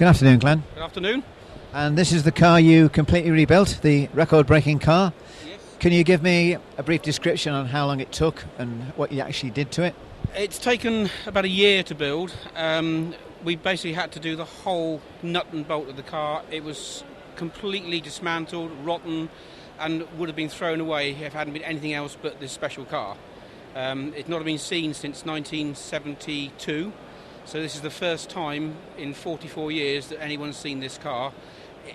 Good afternoon, Glenn. Good afternoon. And this is the car you completely rebuilt, the record-breaking car. Yes. Can you give me a brief description on how long it took and what you actually did to it? It's taken about a year to build. We basically had to do the whole nut and bolt of the car. It was completely dismantled, rotten, and would have been thrown away if it hadn't been anything else but this special car. It's not been seen since 1972. So this is the first time in 44 years that anyone's seen this car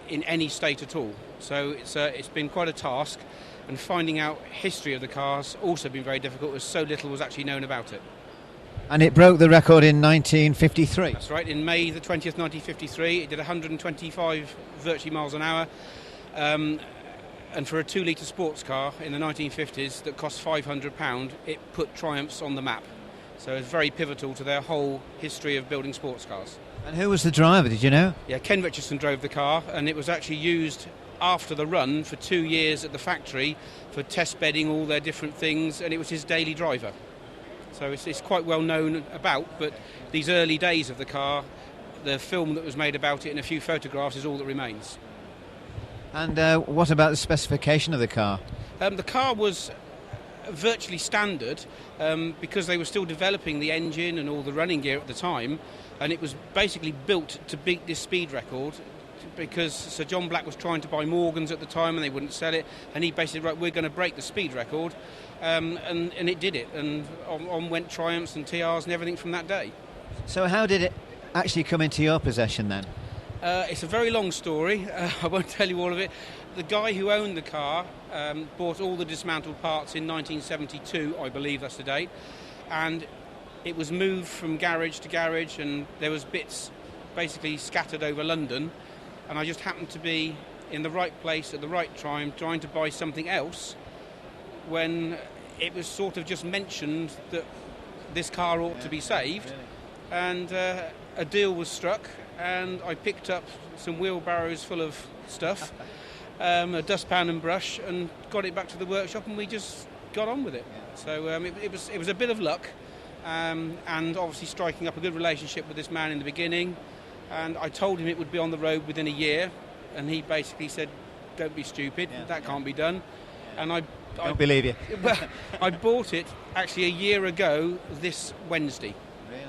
in any state at all. So it's been quite a task, and finding out history of the car's also been very difficult, as so little was actually known about it. And it broke the record in 1953? That's right, in May the 20th, 1953. It did 125 virtually miles an hour. And for a 2-litre sports car in the 1950s that cost £500, it put Triumphs on the map. So it's very pivotal to their whole history of building sports cars. And who was the driver, did you know? Yeah, Ken Richardson drove the car, and it was actually used after the run for 2 years at the factory for test bedding all their different things, and it was his daily driver. So it's quite well known about, but these early days of the car, the film that was made about it and a few photographs is all that remains. And what about the specification of the car? The car was virtually standard because they were still developing the engine and all the running gear at the time, and it was basically built to beat this speed record because Sir John Black was trying to buy Morgans at the time and they wouldn't sell it, and he basically said, right, we're going to break the speed record, and it did it, and on went Triumphs and TRs and everything from that day. So how did it actually come into your possession then? It's a very long story. I won't tell you all of it. The guy who owned the car bought all the dismantled parts in 1972, I believe that's the date, and it was moved from garage to garage, and there was bits basically scattered over London, and I just happened to be in the right place at the right time trying to buy something else when it was sort of just mentioned that this car ought to be saved, and a deal was struck, and I picked up some wheelbarrows full of stuff, a dustpan and brush, and got it back to the workshop, and we just got on with it. So it was a bit of luck, and obviously striking up a good relationship with this man in the beginning, and I told him it would be on the road within a year, and he basically said, don't be stupid, that can't be done. And I don't believe you. Well, I bought it actually a year ago this Wednesday. Really?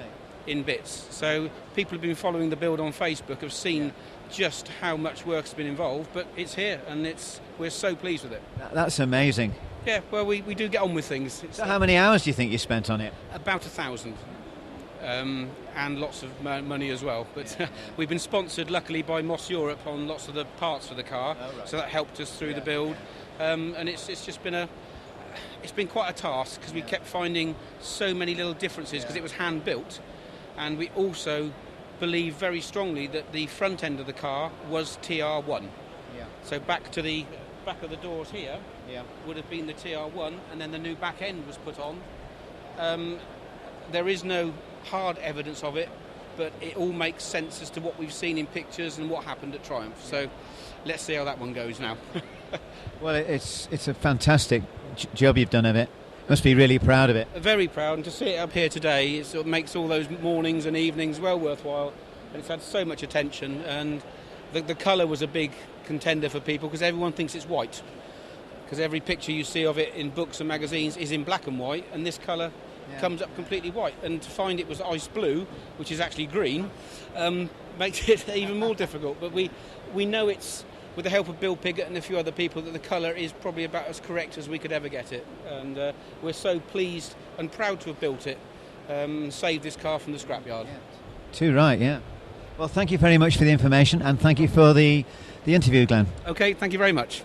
In bits. So people who've been following the build on Facebook have seen just how much work has been involved, but it's here, and we're so pleased with it. That's amazing. Yeah, well, we do get on with things. So how many hours do you think you spent on it? About 1,000. And lots of money as well. But we've been sponsored, luckily, by Moss Europe on lots of the parts for the car, so that helped us through the build. And it's just been it's been quite a task because we kept finding so many little differences because it was hand built, and we also believe very strongly that the front end of the car was TR1. So back to the back of the doors here would have been the TR1, and then the new back end was put on. There is no hard evidence of it, but it all makes sense as to what we've seen in pictures and what happened at Triumph. So let's see how that one goes now. Well, it's a fantastic job you've done of it. Must be really proud of it. Very proud, and to see it up here today, it sort of makes all those mornings and evenings well worthwhile, and it's had so much attention, and the colour was a big contender for people because everyone thinks it's white, because every picture you see of it in books and magazines is in black and white, and this colour comes up completely white, and to find it was ice blue, which is actually green, makes it even more difficult. But we know it's, with the help of Bill Piggott and a few other people, that the colour is probably about as correct as we could ever get it, and we're so pleased and proud to have built it, saved this car from the scrapyard. Too right, yeah. Well, thank you very much for the information, and thank you for the interview, Glenn. Okay, thank you very much.